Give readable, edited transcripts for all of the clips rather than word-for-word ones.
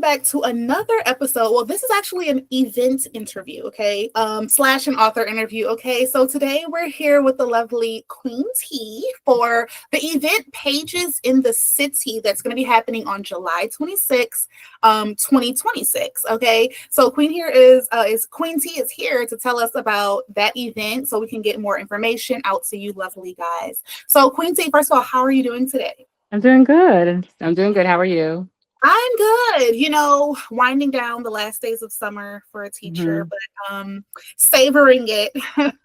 back to another episode. Well, this is actually an event interview, okay? Slash an author interview, okay? So today we're here with the lovely Queen T for the event Pages in the City that's going to be happening on July 26th, 2026, okay? So Queen Queen T is here to tell us about that event so we can get more information out to you lovely guys. So Queen T, first of all, how are you doing today? I'm doing good. I'm doing good. How are you? I'm good, winding down the last days of summer for a teacher, Hmm. but savoring it.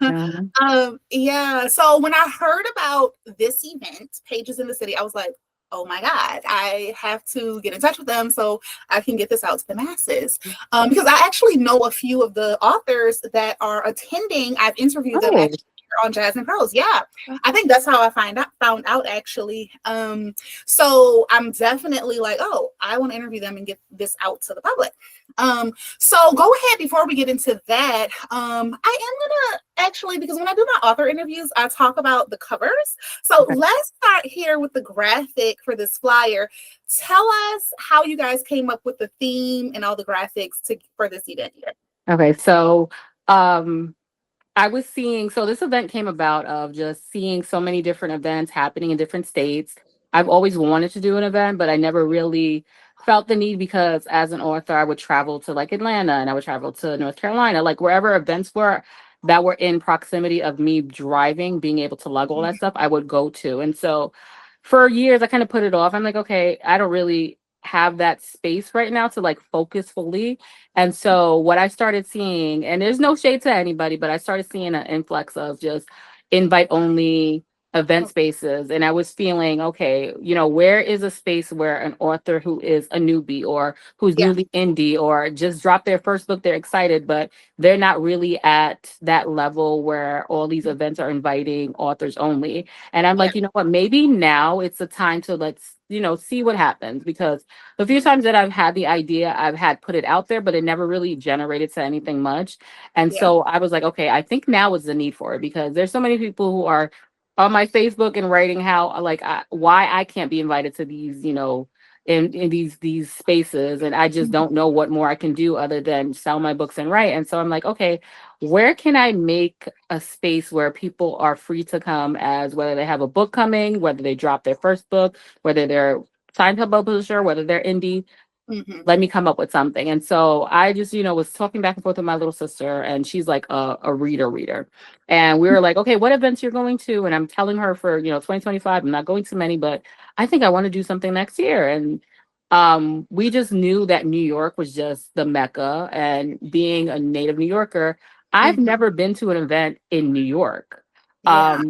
Yeah. Yeah. So when I heard about this event, Pages in the City, I was like, oh my God, I have to get in touch with them so I can get this out to the masses. Because I actually know a few of the authors that are attending. I've interviewed them Oh, actually on Jazz and Prose. Yeah. I think that's how I found out actually. So I'm definitely like, oh, I want to interview them and get this out to the public. So go ahead before we get into that. I am gonna actually, because when I do my author interviews, I talk about the covers. So okay. let's start here with the graphic for this flyer. Tell us how you guys came up with the theme and all the graphics for this event here. Okay. So, um, I was seeing, so this event came about of just seeing so many different events happening in different states. I've always wanted to do an event, but I never really felt the need because as an author, I would travel to like Atlanta and I would travel to North Carolina, like wherever events were that were in proximity of me driving, being able to lug all that stuff, I would go to. And so for years, I kind of put it off. I'm like, okay, I don't really have that space right now to like focus fully. And so what I started seeing, and there's no shade to anybody, but I started seeing an influx of just invite only event Oh, spaces. And I was feeling, okay, where is a space where an author who is a newbie or who's yeah, newly indie or just dropped their first book, they're excited, but they're not really at that level where all these events are inviting authors only. And I'm yeah, like, you know what, maybe now it's the time to let's, see what happens because the few times that I've had the idea, I've had put it out there, but it never really generated to anything much. And yeah, so I was like, okay, I think now is the need for it because there's so many people who are on my Facebook and writing how like why I can't be invited to these, in these spaces, and I just don't know what more I can do other than sell my books and write. And so I'm like, okay, where can I make a space where people are free to come as whether they have a book coming, whether they drop their first book, whether they're signed to a publisher, whether they're indie, hmm, let me come up with something. And so I just, was talking back and forth with my little sister, and she's like a reader. And we were like, okay, what events you're going to? And I'm telling her for, 2025, I'm not going to many, but I think I want to do something next year. And we just knew that New York was just the Mecca. And being a native New Yorker, I've hmm, never been to an event in New York. yeah,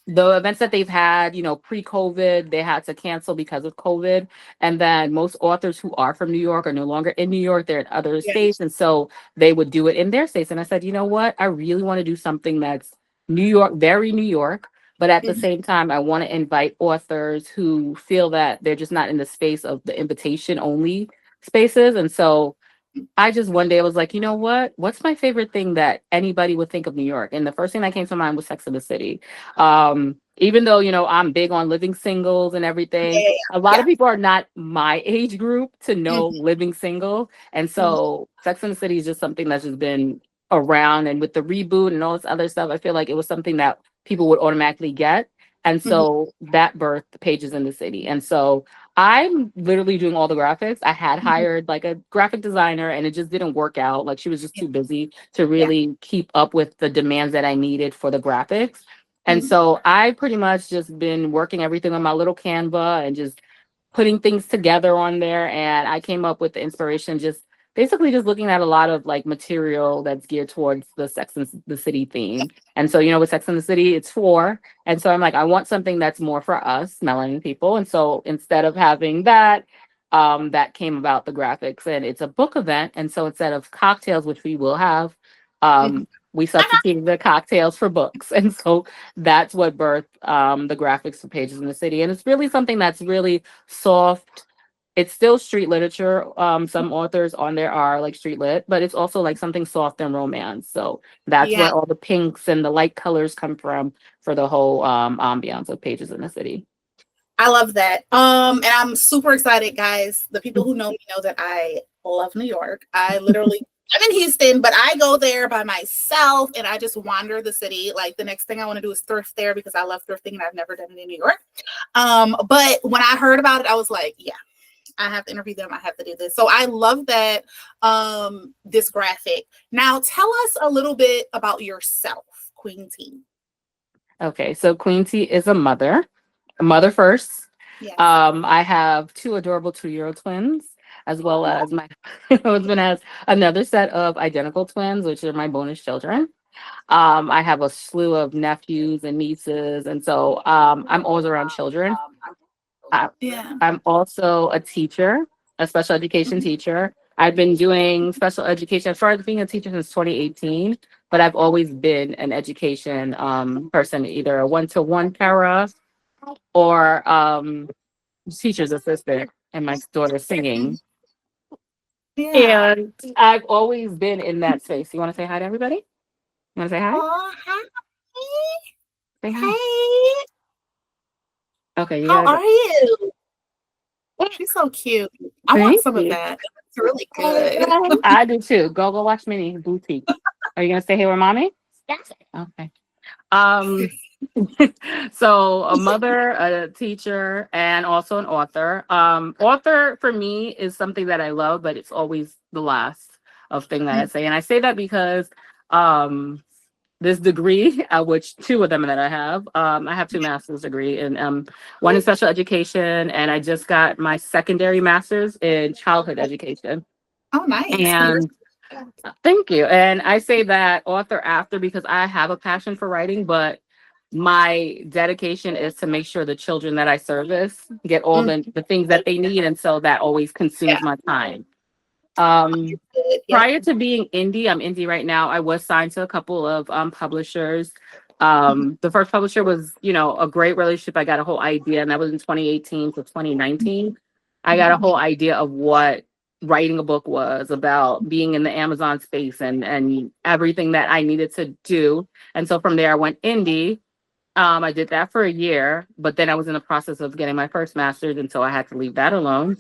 The events that they've had, pre-COVID, they had to cancel because of COVID. And then most authors who are from New York are no longer in New York, they're in other yeah, states. And so they would do it in their states. And I said, you know what? I really want to do something that's New York, very New York. But at the hmm, same time, I want to invite authors who feel that they're just not in the space of the invitation only spaces. And so I just one day was like, you know what? What's my favorite thing that anybody would think of New York? And the first thing that came to mind was Sex and the City. Even though, I'm big on living singles and everything, yeah, a lot yeah, of people are not my age group to yeah, know living single. And hmm, so Sex and the City is just something that's just been around. And with the reboot and all this other stuff, I feel like it was something that people would automatically get. And hmm, so that birthed Pages in the City. And so I'm literally doing all the graphics. I had hmm, hired like a graphic designer and it just didn't work out. Like she was just yeah, too busy to yeah, really keep up with the demands that I needed for the graphics. And hmm, so I pretty much just been working everything on my little Canva and just putting things together on there. And I came up with the inspiration just basically just looking at a lot of like material that's geared towards the Sex and the City yeah, theme. And so, with Sex and the City, it's four. And so I'm like, I want something that's more for us, melanin people. And so instead of having that, that came about the graphics. And it's a book event. And so instead of cocktails, which we will have, hmm. we substituted the cocktails for books. And so that's what birthed the graphics for Pages in the City. And it's really something that's really soft. It's still street literature. Some authors on there are like street lit, but it's also like something soft and romance. So that's Yeah. where all the pinks and the light colors come from for the whole ambiance of Pages in the City. I love that. And I'm super excited, guys. The people who know me know that I love New York. I'm in Houston, but I go there by myself and I just wander the city. Like the next thing I want to do is thrift there because I love thrifting and I've never done it in New York. But when I heard about it, I was like, yeah, I have to interview them. I have to do this. So I love that this graphic. Now tell us a little bit about yourself, Queen T. Okay, so Queen T is a mother first. Yes. I have two adorable 2-year-old twins, as well as my husband has another set of identical twins, which are my bonus children. I have a slew of nephews and nieces, and so I'm always around children. Yeah. I'm also a teacher, a special education teacher. I've been doing special education. I started being a teacher since 2018, but I've always been an education person, either a one-to-one para or teacher's assistant, and my daughter's singing. Yeah. And I've always been in that space. You want to say hi to everybody? You want to say hi? Oh, hi. Say hi. Hey. Okay, you How gotta are you? She's so cute. I want Thank some of you. that. It's really good. I do too. Go watch Minnie Boutique. Are you gonna stay here with mommy? Yes. Okay. Um, so a mother, a teacher, and also an author. Author for me is something that I love, but it's always the last of thing that I say. And I say that because this degree, which two of them that I have two master's degree, and one in special education, and I just got my secondary master's in childhood education. Oh, nice. And thank you. And I say that author after because I have a passion for writing, but my dedication is to make sure the children that I service get all the things that they need. And so that always consumes my time. Prior to being indie, I'm indie right now. I was signed to a couple of publishers. The first publisher was, a great relationship. I got a whole idea, and that was in 2018 to 2019. I got a whole idea of what writing a book was about, being in the Amazon space and everything that I needed to do. And so from there, I went indie. I did that for a year, but then I was in the process of getting my first master's, and so I had to leave that alone.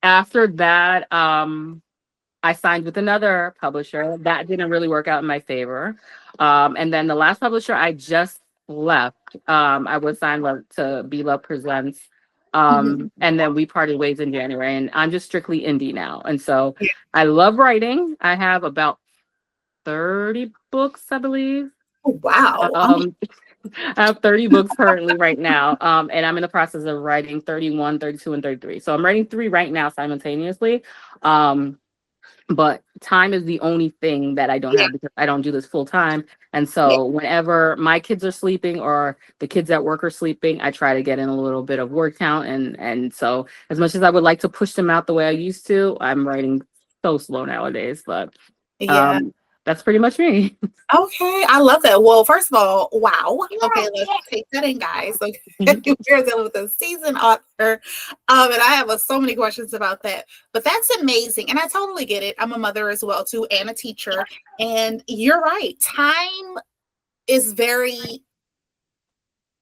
After that, I signed with another publisher. That didn't really work out in my favor. And then the last publisher I just left, I was signed to Be Love Presents. And then we parted ways in January, and I'm just strictly indie now. And so I love writing. I have about 30 books, I believe. Oh, wow. I have 30 books currently right now. And I'm in the process of writing 31, 32, and 33. So I'm writing 3 right now simultaneously. But time is the only thing that I don't have because I don't do this full time. And so whenever my kids are sleeping or the kids at work are sleeping, I try to get in a little bit of word count. And so as much as I would like to push them out the way I used to, I'm writing so slow nowadays. But that's pretty much me. Okay, I love that. Well, first of all, wow. Okay, let's take that in, guys. Okay, we're dealing with a seasoned author, and I have so many questions about that. But that's amazing, and I totally get it. I'm a mother as well too, and a teacher. And you're right. Time is very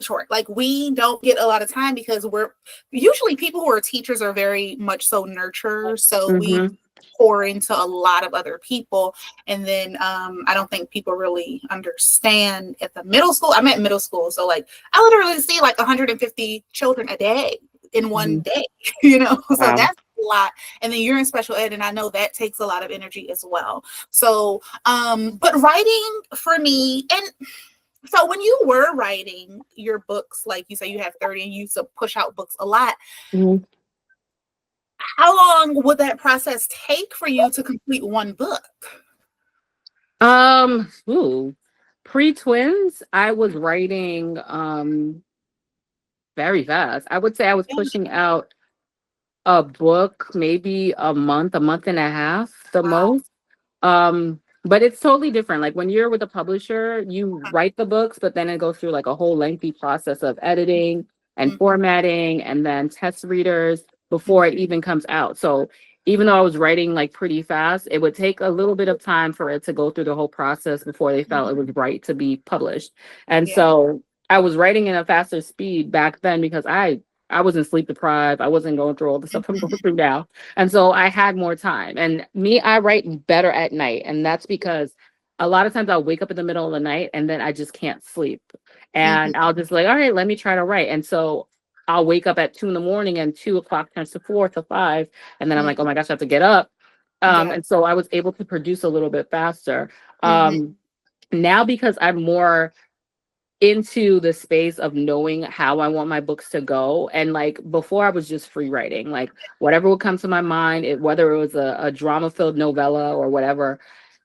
short. Like we don't get a lot of time because we're usually people who are teachers are very much so nurturers. So we pour into a lot of other people, and then I don't think people really understand at the middle school. I'm at middle school, so like I literally see like 150 children a day in one day, so that's a lot. And then you're in special ed, and I know that takes a lot of energy as well. So but writing for me, and so when you were writing your books, like you say you have 30 and you used to push out books a lot, how long would that process take for you to complete one book? Pre-twins, I was writing very fast. I would say I was pushing out a book maybe a month and a half, the most. But it's totally different. Like when you're with a publisher, you write the books, but then it goes through like a whole lengthy process of editing and formatting and then test readers before it even comes out. So even though I was writing like pretty fast, it would take a little bit of time for it to go through the whole process before they felt it was right to be published. And so I was writing in a faster speed back then because I wasn't sleep deprived. I wasn't going through all the stuff I'm going through now. And so I had more time. And me, I write better at night. And that's because a lot of times I'll wake up in the middle of the night and then I just can't sleep. And I'll just like, all right, let me try to write. And so I'll wake up at 2 in the morning and 2 o'clock turns to 4 to 5. And then I'm like, oh my gosh, I have to get up. Yeah. And so I was able to produce a little bit faster. Mhm. Now because I'm more into the space of knowing how I want my books to go. And like before I was just free writing, like whatever would come to my mind, whether it was a drama filled novella or whatever,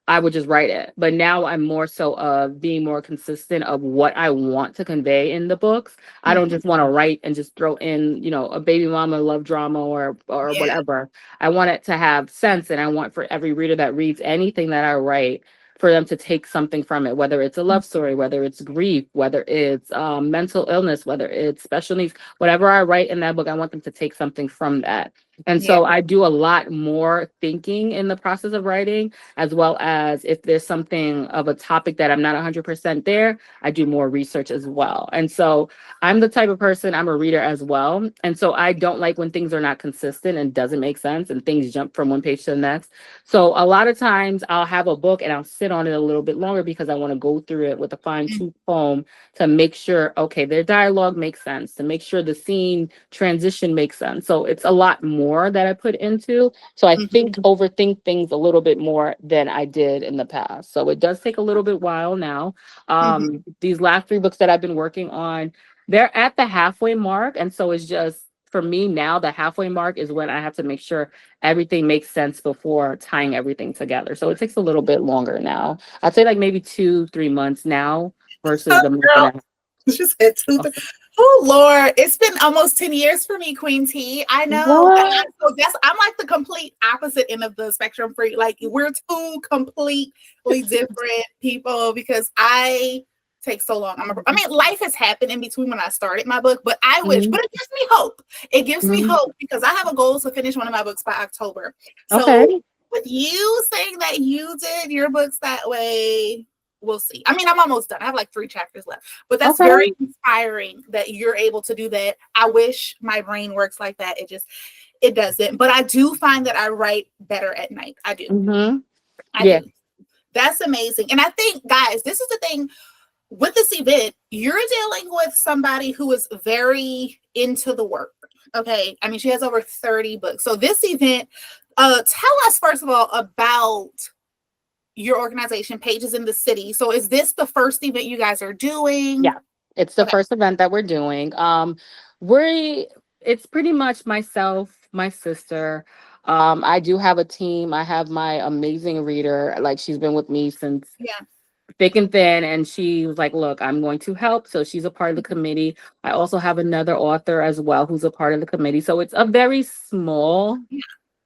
I would just write it. But now I'm more so of being more consistent of what I want to convey in the books. I don't Mhm. just want to write and just throw in, a baby mama love drama or Yeah. whatever. I want it to have sense, and I want for every reader that reads anything that I write for them to take something from it, whether it's a love story, whether it's grief, whether it's mental illness, whether it's special needs, whatever I write in that book, I want them to take something from that. And Yeah. so I do a lot more thinking in the process of writing, as well as if there's something of a topic that I'm not 100% there, I do more research as well. And so I'm the type of person, I'm a reader as well. And so I don't like when things are not consistent and doesn't make sense and things jump from one page to the next. So a lot of times I'll have a book and I'll sit on it a little bit longer because I want to go through it with a fine tooth comb to make sure, okay, their dialogue makes sense, to make sure the scene transition makes sense. So it's a lot more that I put into. So I Mhm. overthink things a little bit more than I did in the past. So it does take a little bit while now. Mhm. These last 3 books that I've been working on, they're at the halfway mark. And so it's just for me now, the halfway mark is when I have to make sure everything makes sense before tying everything together. So it takes a little bit longer now. I'd say like maybe 2, 3 months now versus the month and a Girl, half. she said two. Oh Lord, it's been almost 10 years for me, Queen T. I know that. What? So I'm like the complete opposite end of the spectrum for you. Like we're two completely different people because I take so long. I mean, life has happened in between when I started my book, but I wish, Mhm, but it gives me hope. It gives me mhm. hope because I have a goal to finish one of my books by October. So Okay. with you saying that you did your books that way, we'll see. I mean, I'm almost done. I have like 3 chapters left, but that's Okay. very inspiring that you're able to do that. I wish my brain works like that. It doesn't. But I do find that I write better at night. I do. Mhm. I Yeah. do. That's amazing. And I think, guys, this is the thing with this event, you're dealing with somebody who is very into the work. Okay. I mean, she has over 30 books. So this event, tell us first of all about your organization, Pages in the City. So is this the first event you guys are doing? Yeah. It's the Okay. first event that we're doing. We it's pretty much myself, my sister. I do have a team. I have my amazing reader. Like she's been with me since Yeah. thick and thin, and she was like, look, I'm going to help. So she's a part of the committee. I also have another author as well who's a part of the committee. So it's a very small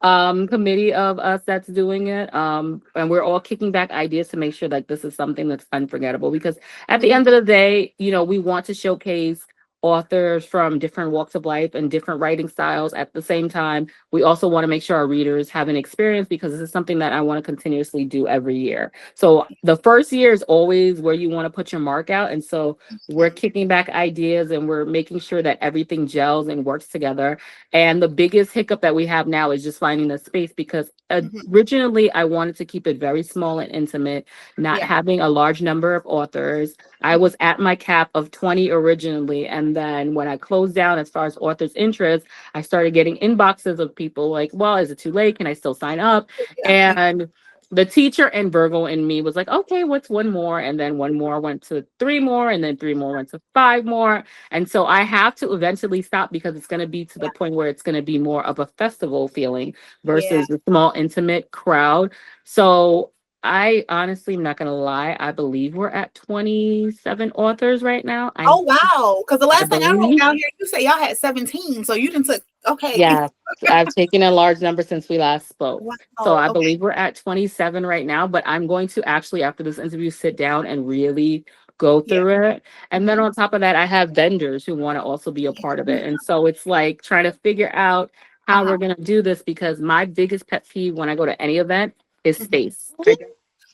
committee of us that's doing it, and we're all kicking back ideas to make sure that this is something that's unforgettable, because at the Mhm. end of the day, we want to showcase authors from different walks of life and different writing styles. At the same time, we also want to make sure our readers have an experience, because this is something that I want to continuously do every year. So the first year is always where you want to put your mark out, and so we're kicking back ideas and we're making sure that everything gels and works together. And the biggest hiccup that we have now is just finding the space, because Mhm. originally I wanted to keep it very small and intimate, not Yeah. having a large number of authors. I Mhm. was at my cap of 20 originally. And then when I closed down as far as authors' interest, I started getting inboxes of people like, well, is it too late? Can I still sign up? Yeah. And the teacher and Virgo in me was like, okay, what's one more? And then one more went to 3 more, and then 3 more went to 5 more. And so I have to eventually stop, because it's going to be to the point where it's going to be more of a festival feeling Yeah. versus a small, intimate crowd. So I honestly, am not going to lie, I believe we're at 27 authors right now. Oh wow. Because the I last thing I wrote believe. down here, you say y'all had 17. So you didn't took okay. Yeah, I've taken a large number since we last spoke. So Wow. I Okay. believe we're at 27 right now, but I'm going to actually, after this interview, sit down and really go Yeah. through it. And then Mhm. on top of that, I have vendors who want to also be a part of it. And so it's like trying to figure out how Uh-huh. we're going to do this, because my biggest pet peeve when I go to any event is Mhm. space.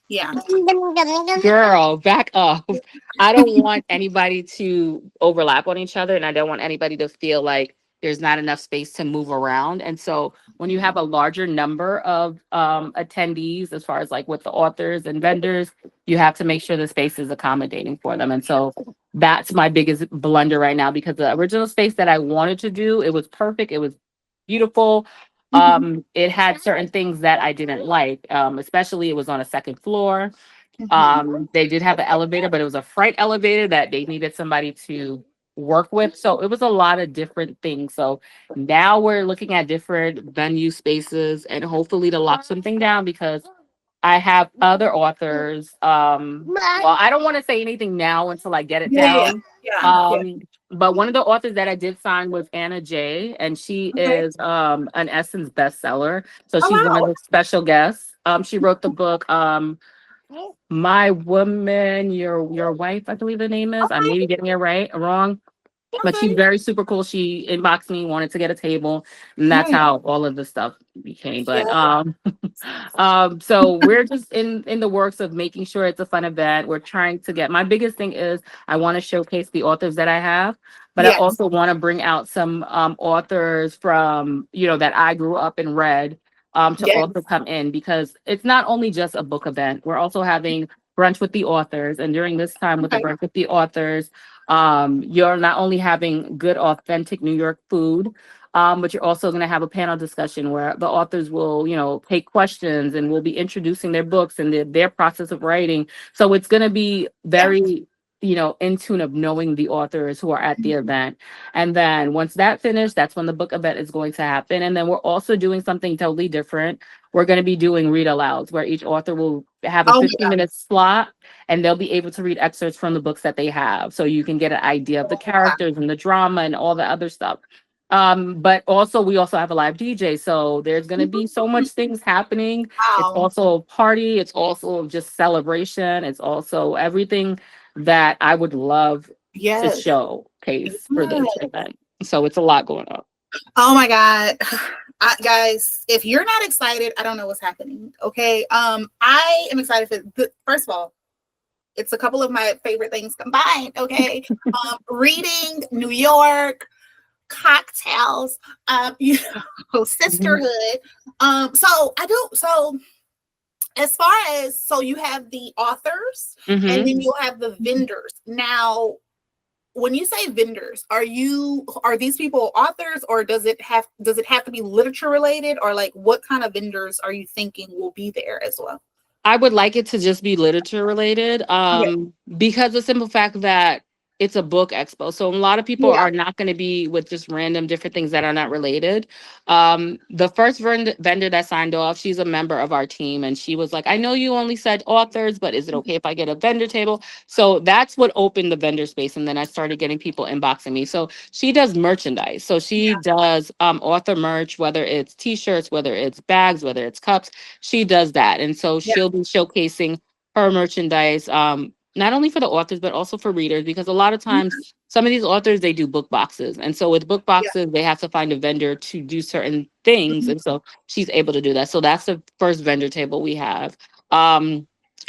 Yeah. Girl, back up. I don't want anybody to overlap on each other, and I don't want anybody to feel like there's not enough space to move around. And so when you have a larger number of attendees, as far as like with the authors and vendors, you have to make sure the space is accommodating for them. And so that's my biggest blunder right now, because the original space that I wanted to do, it was perfect. It was beautiful. It had certain things that I didn't like, especially it was on a second floor. They did have an elevator, but it was a freight elevator that they needed somebody to work with. So it was a lot of different things. So now we're looking at different venue spaces and hopefully to lock something down, because I have other authors. Well, I don't want to say anything now until I get it Yeah. Yeah. down. Yeah. But one of the authors that I did sign was Anna J, and she Okay. is an Essence bestseller. So Oh she's one of wow. the special guests. She wrote the book My Woman, Your Wife, I believe the name is. I may be getting it right or wrong. But she's Okay. very super cool. She inboxed me, wanted to get a table, and that's Right. how all of the stuff became. But Yeah. so we're just in the works of making sure it's a fun event. We're trying to get, my biggest thing is I want to showcase the authors that I have, but I Yes. also want to bring out some authors from, that I grew up and read, to Yes. also come in, because it's not only just a book event. We're also having brunch with the authors, and during this time with the Okay. brunch with the authors, you're not only having good, authentic New York food, but you're also going to have a panel discussion where the authors will, take questions, and will be introducing their books and their process of writing. So it's going to be Yeah. very, in tune of knowing the authors who are at the event. And then once that finished, that's when the book event is going to happen. And then we're also doing something totally different. We're going to be doing read alouds, where each author will have a Oh my 15-minute slot, and they'll be able to read excerpts from the books that they have. So you can get an idea of the God. characters and the drama and all the other stuff. But also we also have a live DJ. So there's gonna be so much things happening. It's Wow. also a party, it's also just celebration, it's also everything that I would love to Yes. showcase for this Yes. event. So it's a lot going on. Oh my God. Guys, if you're not excited, I don't know what's happening. Okay. I am excited for first of all, it's a couple of my favorite things combined. Okay. Reading, New York, cocktails, Mhm. sisterhood. So as far as, so you have the authors and Mhm. then you'll have the vendors. Now, when you say vendors, are these people authors, or does it have to be literature related, or like what kind of vendors are you thinking will be there as well? I would like it to just be literature related, Okay. because the simple fact that it's a book expo. So a lot of people Yeah. are not going to be with just random different things that are not related. The first vendor that signed off, she's a member of our team, and she was like, I know you only said authors, but is it okay if I get a vendor table? So that's what opened the vendor space. And then I started getting people inboxing me. So she does merchandise. So she does author merch, whether it's t-shirts, whether it's bags, whether it's cups, she does that. And so Yeah. she'll be showcasing her merchandise, not only for the authors, but also for readers, because a lot of Mhm. times some of these authors, they do book boxes. And so with book Yeah. boxes, they have to find a vendor to do certain things. Mhm. And so she's able to do that. So that's the first vendor table we have. Um,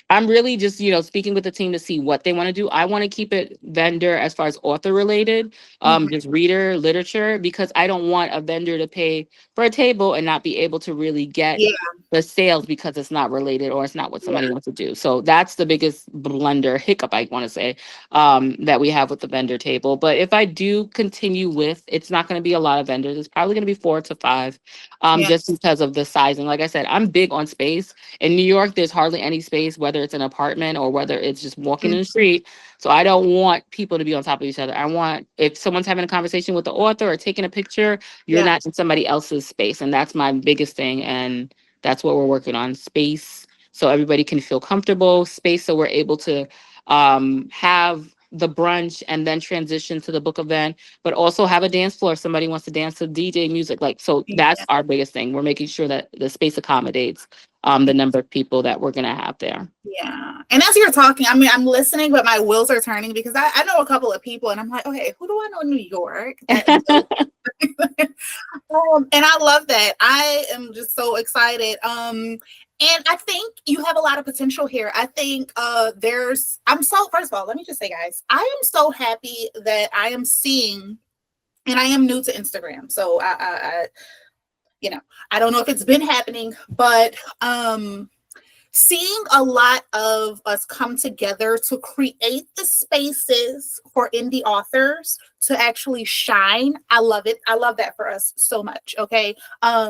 I'm really just, speaking with the team to see what they want to do. I want to keep it vendor as far as author related, Mhm. just reader literature, because I don't want a vendor to pay for a table and not be able to really get Yeah. the sales because it's not related or it's not what Yeah. somebody wants to do. So that's the biggest blunder, hiccup, I want to say, that we have with the vendor table. But if I do continue with, it's not going to be a lot of vendors. It's probably going to be 4 to 5, Yeah. just because of the sizing. Like I said, I'm big on space. In New York, there's hardly any space, whether it's an apartment or whether it's just walking in Mhm. the street. So I don't want people to be on top of each other. I want, if someone's having a conversation with the author or taking a picture, you're Yeah. not in somebody else's space. And that's my biggest thing. And that's what we're working on, space, so everybody can feel comfortable, space so we're able to have the brunch and then transition to the book event, but also have a dance floor if somebody wants to dance to DJ music. Like, so that's Yeah. our biggest thing. We're making sure that the space accommodates the number of people that we're gonna have there. Yeah. And as you're talking, I mean, I'm listening, but my wheels are turning because I know a couple of people and I'm like, okay, who do I know in New York that does? And I love that. I am just so excited. And I think you have a lot of potential here. I think first of all, let me just say, guys, I am so happy that I am seeing, and I am new to Instagram. So you know, I don't know if it's been happening, but seeing a lot of us come together to create the spaces for indie authors to actually shine. I love it. I love that for us so much. Okay.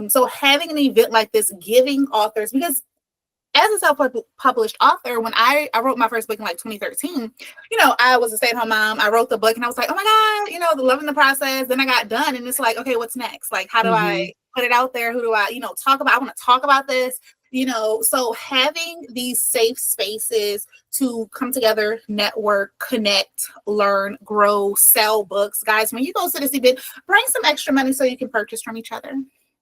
So having an event like this, giving authors, because as a self-published author, when I wrote my first book in like 2013, I was a stay-at-home mom. I wrote the book and I was like, oh my God, loving the process. Then I got done and it's like, okay, what's next? Like, how do I put it out there? Who do I, talk about? I want to talk about this, so having these safe spaces to come together, network, connect, learn, grow, sell books. Guys, when you go to this event, bring some extra money so you can purchase from each other.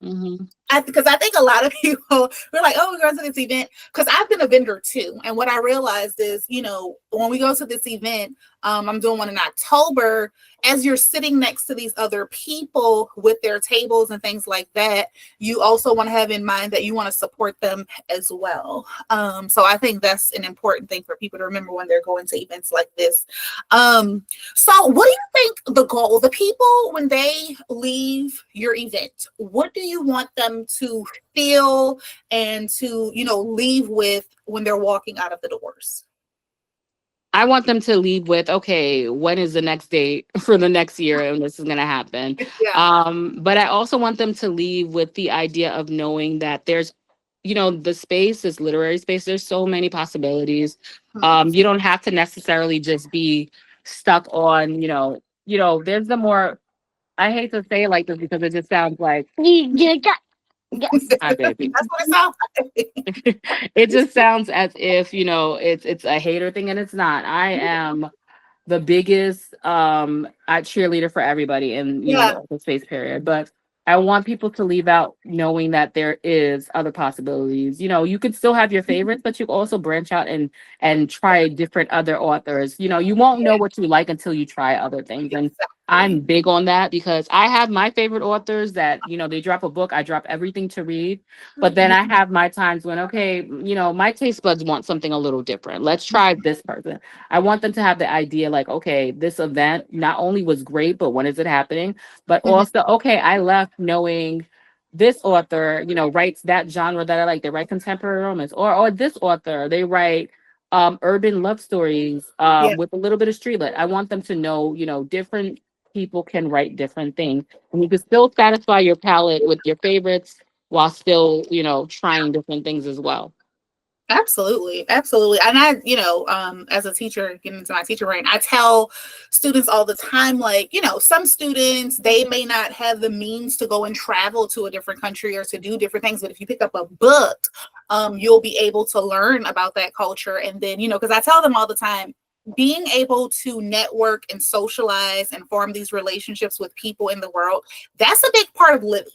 Because I think a lot of people were like, oh, we're going to this event, because I've been a vendor too. And what I realized is, when we go to this event, I'm doing one in October, as you're sitting next to these other people with their tables and things like that, you also want to have in mind that you want to support them as well. So I think that's an important thing for people to remember when they're going to events like this. So what do you think the goal, the people, when they leave your event, what do you want them to feel and to, leave with when they're walking out of the doors? I want them to leave with, okay, when is the next date for the next year and this is going to happen? Yeah. But I also want them to leave with the idea of knowing that there's, the space, this literary space, there's so many possibilities. You don't have to necessarily just be stuck on, there's the more, I hate to say it like this because it just sounds like, hi, baby. That's what it sounds like. It just sounds as if, it's a hater thing, and it's not. I am the biggest cheerleader for everybody in the open space period. But I want people to leave out knowing that there is other possibilities. You could still have your favorites, but you can also branch out and try different other authors. You won't know what you like until you try other things. And I'm big on that because I have my favorite authors that, they drop a book, I drop everything to read. But then I have my times when, okay, my taste buds want something a little different. Let's try this person. I want them to have the idea like, okay, this event not only was great, but when is it happening? But also, okay, I left knowing this author, writes that genre that I like. They write contemporary romance, or this author, they write urban love stories with a little bit of streetlit. I want them to know, different people can write different things, and you can still satisfy your palate with your favorites while still, trying different things as well. Absolutely. And I, as a teacher, getting into my teacher brain, I tell students all the time, like, some students, they may not have the means to go and travel to a different country or to do different things. But if you pick up a book, you'll be able to learn about that culture. And then, because I tell them all the time, being able to network and socialize and form these relationships with people in the world, that's a big part of living.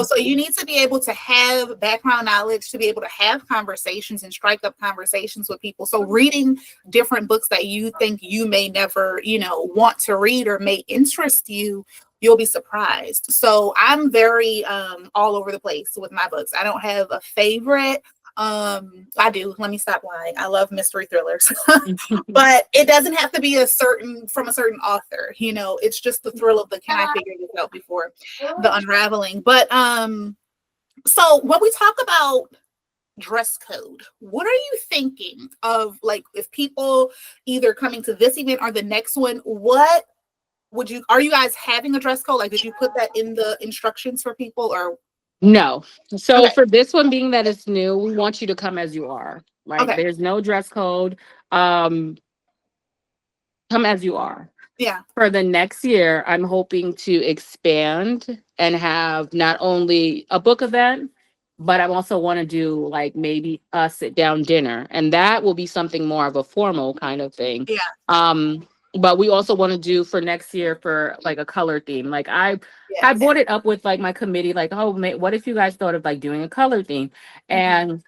So you need to be able to have background knowledge to be able to have conversations and strike up conversations with people. So reading different books that you think you may never, want to read or may interest you, you'll be surprised. So I'm very all over the place with my books. I don't have a favorite. I do. Let me stop lying. I love mystery thrillers, but it doesn't have to be from a certain author. It's just the thrill of the, can I figure this out before the unraveling? But so when we talk about dress code, what are you thinking of? Like, if people either coming to this event or the next one, what are you guys having a dress code? Like, did you put that in the instructions for people, or? No. So for this one, being that it's new, we want you to come as you are. Right? Okay. There's no dress code. Come as you are. Yeah. For the next year, I'm hoping to expand and have not only a book event, but I also want to do like maybe a sit down dinner, and that will be something more of a formal kind of thing. Yeah. But we also want to do for next year for like a color theme. Like I brought it up with like my committee, like, oh, what if you guys thought of like doing a color theme? And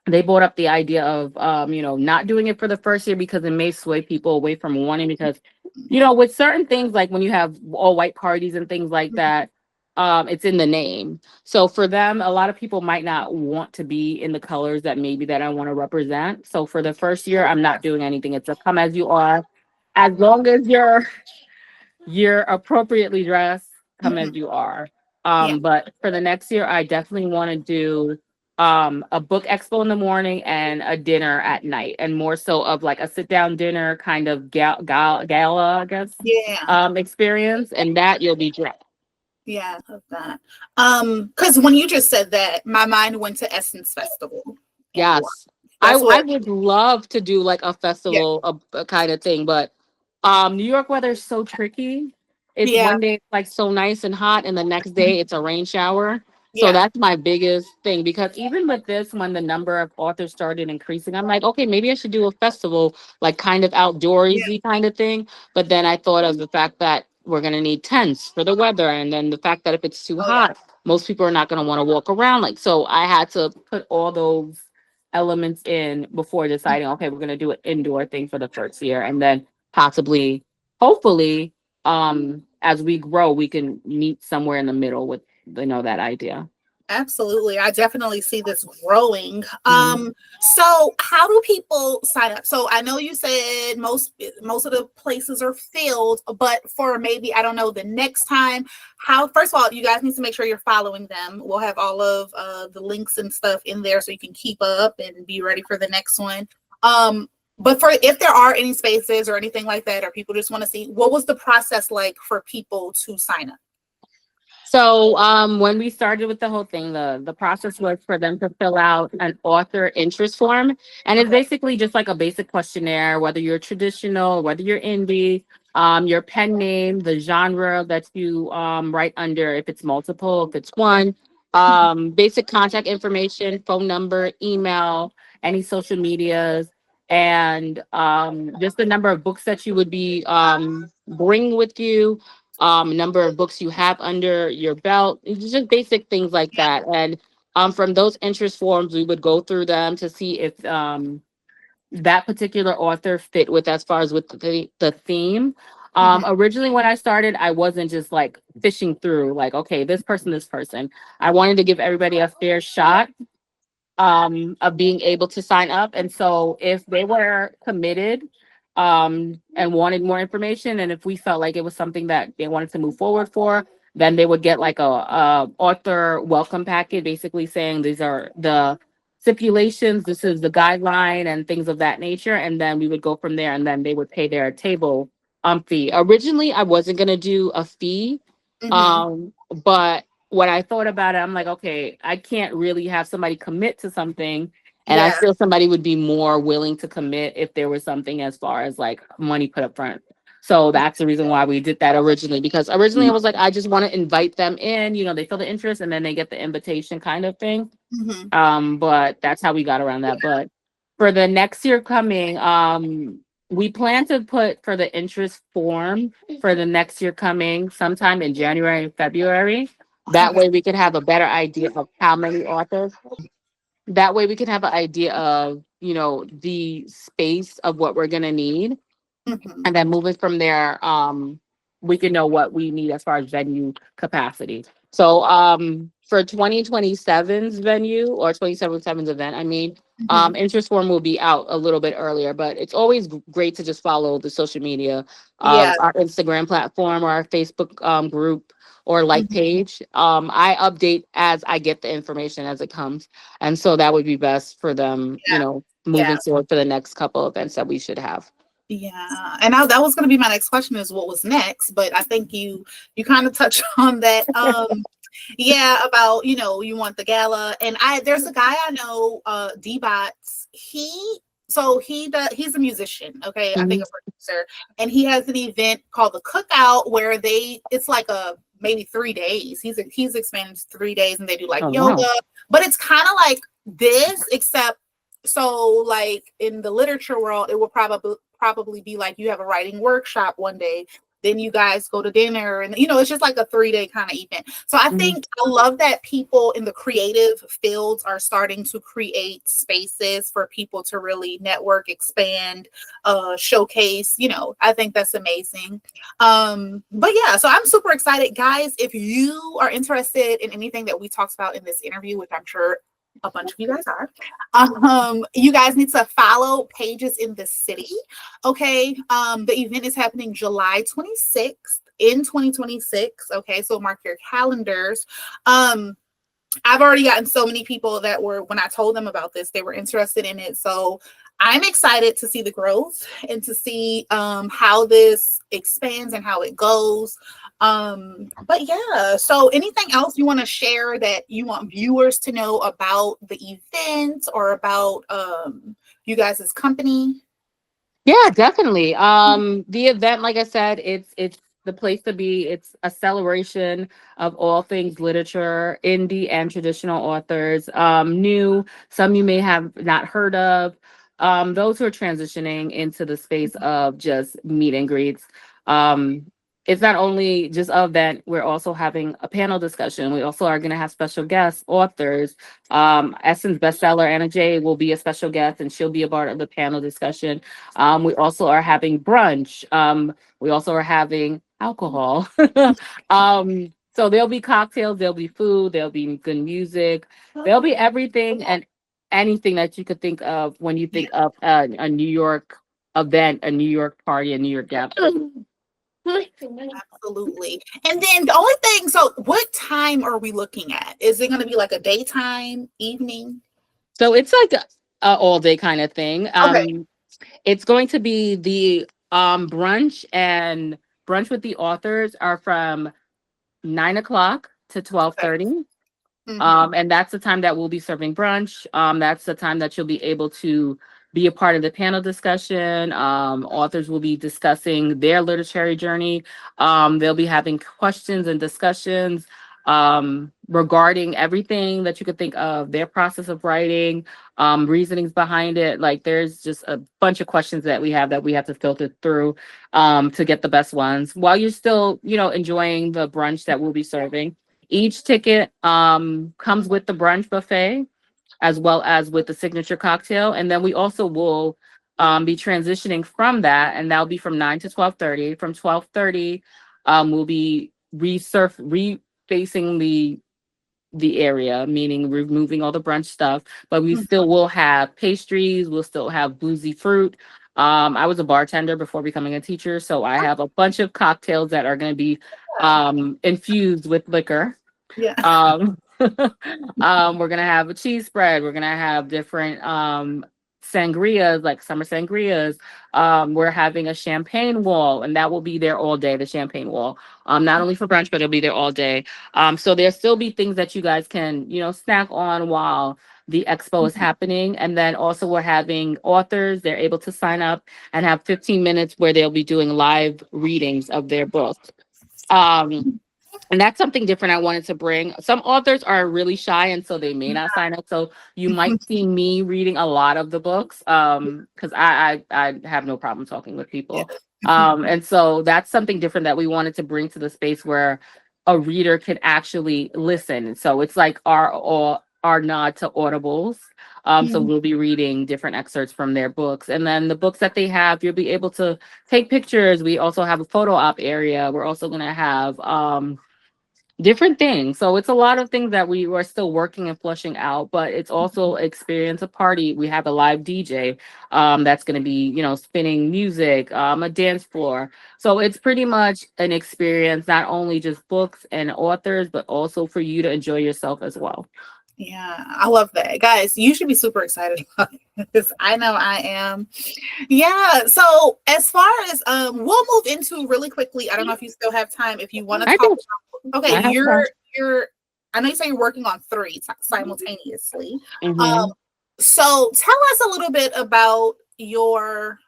they brought up the idea of, not doing it for the first year because it may sway people away from wanting, because, with certain things, like when you have all white parties and things like that, it's in the name. So for them, a lot of people might not want to be in the colors that maybe that I want to represent. So for the first year, I'm not doing anything. It's a come as you are. As long as you're appropriately dressed, come as Mhm. you are. Yeah. But for the next year, I definitely want to do a book expo in the morning and a dinner at night, and more so of like a sit down dinner kind of gala, I guess, Yeah. experience, and that you'll be dressed. Yeah, of that. Because when you just said that, my mind went to Essence Festival in New York. Yes. That's I what. would love to do like a Yeah. festival a kind of thing, but New York weather is so tricky. It's Yeah. one day it's like so nice and hot, and the next day it's a rain shower. So Yeah. that's my biggest thing, because even with this, when the number of authors started increasing, I'm like, okay, maybe I should do a festival, like kind of Yeah. outdoorsy kind of thing. But then I thought of the fact that we're gonna need tents for the weather, and then the fact that if it's too Oh yeah. hot, most people are not gonna want to walk around. Like, so I had to put all those elements in before deciding, okay, we're gonna do an indoor thing for the first year, and then possibly, hopefully, as we grow, we can meet somewhere in the middle with that idea. Absolutely. I definitely see this growing. Mhm. So how do people sign up? So I know you said most of the places are filled, but for maybe, I don't know, the next time, how, first of all, you guys need to make sure you're following them. We'll have all of the links and stuff in there so you can keep up and be ready for the next one. But for if there are any spaces or anything like that, or people just want to see, what was the process like for people to sign up? So when we started with the whole thing, the process was for them to fill out an author interest form, and it's Okay. basically just like a basic questionnaire, whether you're traditional, whether you're indie, your pen name, the genre that you write under, if it's multiple, if it's one, basic contact information, phone number, email, any social medias, and just the number of books that you would be bring with you, number of books you have under your belt. It's just basic things like that. And from those interest forms, we would go through them to see if that particular author fit with, as far as with the theme. Mhm. Originally, when I started, I wasn't just like fishing through, like, okay, this person, this person. I wanted to give everybody a fair shot of being able to sign up. And so if they were committed and wanted more information, and if we felt like it was something that they wanted to move forward for, then they would get like a author welcome packet, basically saying these are the stipulations, this is the guideline, and things of that nature. And then we would go from there, and then they would pay their table fee. Originally, I wasn't going to do a fee, Mhm. but when I thought about it, I'm like, okay, I can't really have somebody commit to something. And I Yeah. feel somebody would be more willing to commit if there was something as far as like money put up front. So that's the reason why we did that originally, because originally I was like, I just want to invite them in, they feel the interest and then they get the invitation kind of thing. Mhm. But that's how we got around that. But for the next year coming, we plan to put for the interest form for the next year coming sometime in January and February. That Okay. way we can have a better idea of how many authors. That way we can have an idea of, the space of what we're gonna need. Mhm. And then moving from there, we can know what we need as far as venue capacity. So for 2027's venue, or 2027's event, I mean, Mhm. interest form will be out a little bit earlier, but it's always great to just follow the social media Yeah. of our Instagram platform or our Facebook group or like Mhm. page. I update as I get the information as it comes. And so that would be best for them, Yeah. moving Yeah. forward for the next couple events that we should have. Yeah. And that was going to be my next question, is what was next, but I think you kind of touched on that. Yeah, about, you want the gala. And there's a guy I know, D-Bots. He's a musician, okay? I think Mhm. a producer. And he has an event called the Cookout where it's like maybe 3 days. He's expanded to 3 days, and they do like Oh, yoga, wow. but it's kind of like this, except, so like in the literature world, it will probably be like you have a writing workshop one day, then you guys go to dinner, and it's just like a 3-day kind of event. So I Mhm. think I love that people in the creative fields are starting to create spaces for people to really network, expand, showcase. I think that's amazing. But yeah, so I'm super excited, guys. If you are interested in anything that we talked about in this interview, which I'm sure a bunch of you guys are, you guys need to follow Pages in the City. Okay. The event is happening July 26th in 2026. Okay, so mark your calendars. I've already gotten so many people that were, when I told them about this, they were interested in it. So I'm excited to see the growth and to see how this expands and how it goes. But yeah, so anything else you want to share that you want viewers to know about the event or about you guys' company? Yeah, definitely. The event, like I said, it's the place to be. It's a celebration of all things literature, indie and traditional authors, new, some you may have not heard of, those who are transitioning into the space of just meet and greets. Um, it's not only just an event, we're also having a panel discussion. We also are going to have special guests, authors. Essence bestseller Anna J will be a special guest, and she'll be a part of the panel discussion. We also are having brunch. We also are having alcohol. So there'll be cocktails, there'll be food, there'll be good music, there'll be everything and anything that you could think of when you think of a New York event, a New York party, a New York gathering. Absolutely. And then the only thing, so what time are we looking at? Is it going to be like a daytime, evening? So it's like a all day kind of thing. Okay. It's going to be the brunch, and brunch with the authors are from 9 o'clock to twelve Okay. thirty. Mm-hmm. And that's the time that we'll be serving brunch. That's the time that you'll be able to be a part of the panel discussion. Authors will be discussing their literary journey. They'll be having questions and discussions regarding everything that you could think of, their process of writing, reasonings behind it. Like there's just a bunch of questions that we have to filter through to get the best ones while you're still, enjoying the brunch that we'll be serving. Each ticket comes with the brunch buffet as well as with the signature cocktail. And then we also will be transitioning from that, and that'll be from 9 to 12:30. From 12:30, we'll be refacing the area, meaning removing all the brunch stuff, but we still will have pastries, we'll still have boozy fruit. I was a bartender before becoming a teacher, so I have a bunch of cocktails that are going to be infused with liquor. Yeah. um, we're gonna have a cheese spread. We're gonna have different sangrias, like summer sangrias. We're having a champagne wall, and that will be there all day. The champagne wall, not only for brunch, but it'll be there all day. So there'll still be things that you guys can, snack on while the expo is happening. And then also we're having authors. They're able to sign up and have 15 minutes where they'll be doing live readings of their books. Um, and that's something different I wanted to bring. Some authors are really shy, and so they may not sign up. So you might see me reading a lot of the books, because I have no problem talking with Yeah. people. And so that's something different that we wanted to bring to the space where a reader can actually listen. So it's like our nod to audibles. So Mhm. we'll be reading different excerpts from their books, and then the books that they have, you'll be able to take pictures. We also have a photo op area. We're also going to have different things. So it's a lot of things that we are still working and flushing out, but it's also experience a party. We have a live DJ that's going to be, spinning music, a dance floor. So it's pretty much an experience, not only just books and authors, but also for you to enjoy yourself as well. Yeah, I love that. Guys, you should be super excited about this. I know I am. Yeah, so as far as we'll move into really quickly. I don't know if you still have time if you want to I talk think about, okay, I have fun. you're I know you say you're working on three simultaneously. Um Hmm. so tell us a little bit about your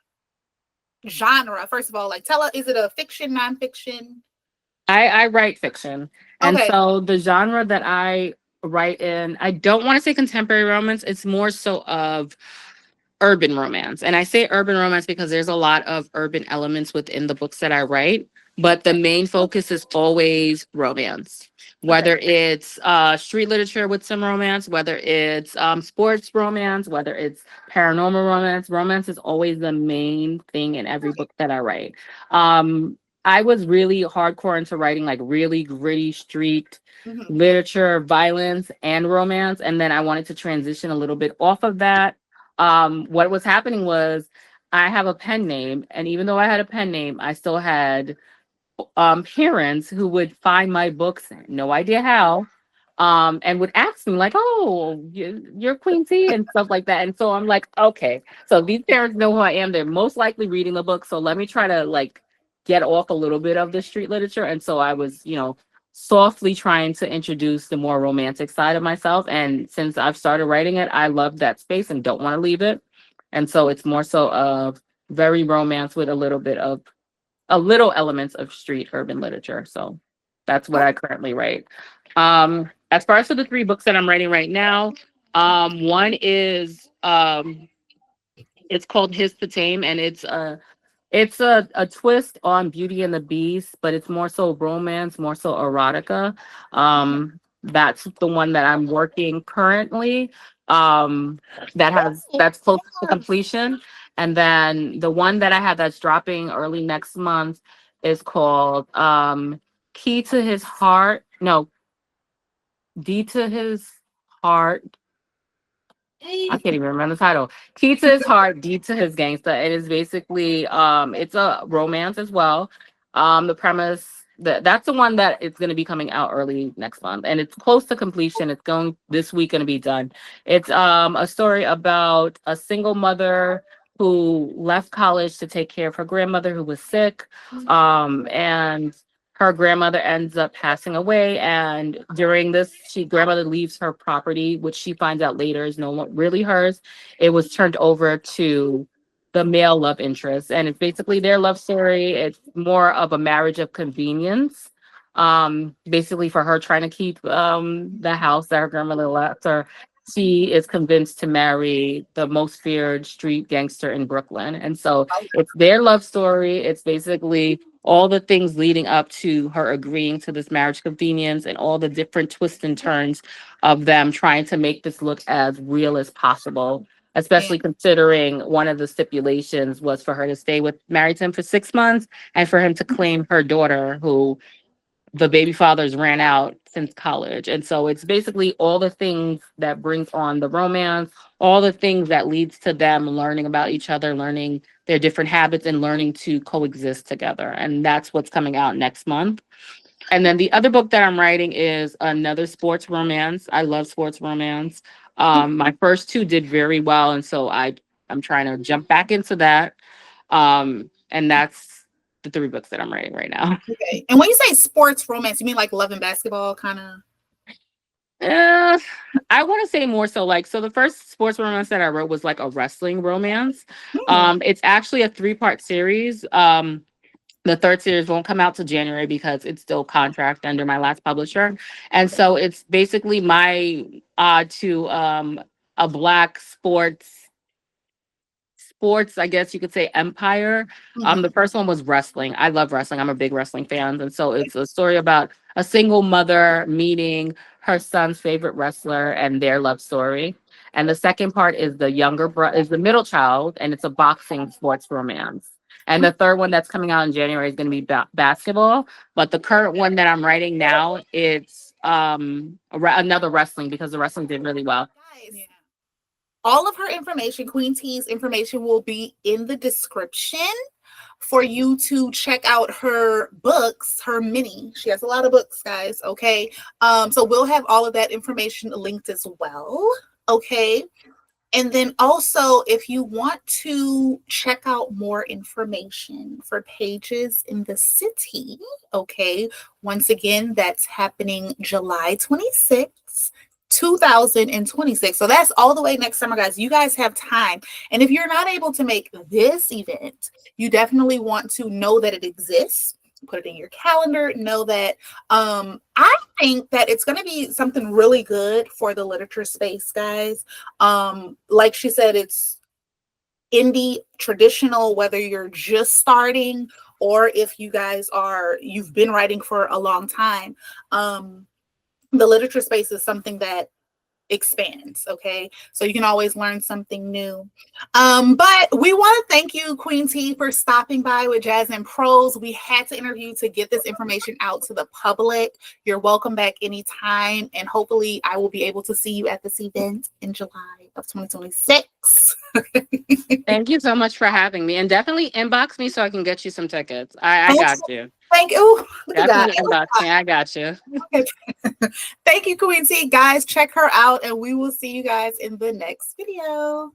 genre. First of all, like tell us, is it a fiction, nonfiction? I write fiction. And Okay. so the genre that I write in, I don't want to say contemporary romance. It's more so of urban romance. And I say urban romance because there's a lot of urban elements within the books that I write, but the main focus is always romance. Okay. Whether it's street literature with some romance, whether it's sports romance, whether it's paranormal romance, romance is always the main thing in every book that I write. I was really hardcore into writing like really gritty street Mhm. literature, violence, and romance. And then I wanted to transition a little bit off of that. What was happening was I have a pen name, and even though I had a pen name, I still had parents who would find my books, no idea how, and would ask me like, "Oh, you're Queen T" and stuff like that. And so I'm like, okay, so these parents know who I am. They're most likely reading the book, so let me try to like get off a little bit of the street literature. And so I was, softly trying to introduce the more romantic side of myself. And since I've started writing it, I love that space and don't want to leave it. And so it's more so of very romance with a little elements of street urban literature. So that's what I currently write. As far as for the three books that I'm writing right now, one is it's called His to Tame, and it's a twist on Beauty and the Beast, but it's more so romance, more so erotica. That's the one that I'm working currently. That's close to completion. And then the one that I have that's dropping early next month is called Key to His Heart. No, D to His Heart. I can't even remember the title. Key to His Heart, D to His Gangsta. It is basically it's a romance as well. The premise that's the one that it's going to be coming out early next month, and it's close to completion. It's going this week going to be done. It's a story about a single mother who left college to take care of her grandmother who was sick. And her grandmother ends up passing away, and during this grandmother leaves her property, which she finds out later is no longer really hers. It was turned over to the male love interest, and it's basically their love story. It's more of a marriage of convenience, basically for her trying to keep the house that her grandmother left her. She is convinced to marry the most feared street gangster in Brooklyn, and so it's their love story. It's basically all the things leading up to her agreeing to this marriage convenience and all the different twists and turns of them trying to make this look as real as possible, especially considering one of the stipulations was for her to stay with married to him for 6 months and for him to claim her daughter who the baby fathers ran out since college. And so it's basically all the things that brings on the romance, all the things that leads to them learning about each other, learning their different habits and learning to coexist together. And that's what's coming out next month. And then the other book that I'm writing is another sports romance. I love sports romance. My first two did very well, and so I'm trying to jump back into that. And that's the three books that I'm writing right now. Okay. And when you say sports romance, you mean like Love and Basketball kind of? Uh, I want to say more so like so the first sports romance that I wrote was like a wrestling romance. It's actually a three-part series. The third series won't come out till January because it's still contract under my last publisher. And so it's basically my to a black sports, I guess you could say, empire. The first one was wrestling. I love wrestling. I'm a big wrestling fan. And so it's a story about a single mother meeting her son's favorite wrestler and their love story. And the second part is is the middle child, and it's a boxing sports romance. And the third one that's coming out in January is going to be basketball. But the current one that I'm writing now, it's another wrestling because the wrestling did really well. Nice. All of her information, Queen T's information, will be in the description for you to check out her books, her mini. She has a lot of books, guys. Okay. So we'll have all of that information linked as well. Okay. And then also, if you want to check out more information for Pages in the City, okay, once again, that's happening July 26th. 2026. So that's all the way next summer, guys. You guys have time. And if you're not able to make this event, you definitely want to know that it exists. Put it in your calendar. Know that I think that it's going to be something really good for the literature space, guys. Like she said, it's indie, traditional, whether you're just starting or if you guys you've been writing for a long time. The literature space is something that expands. Okay, so you can always learn something new. But we want to thank you, Queen T, for stopping by with Jazz and Prose. We had to interview to get this information out to the public. You're welcome back anytime, and hopefully I will be able to see you at this event in July of 2026. Thank you so much for having me, and definitely inbox me so I can get you some tickets. I got you. Thank you. Look at that. Definitely inbox me. I got you. Thank you, Queen T. Guys, check her out, and we will see you guys in the next video.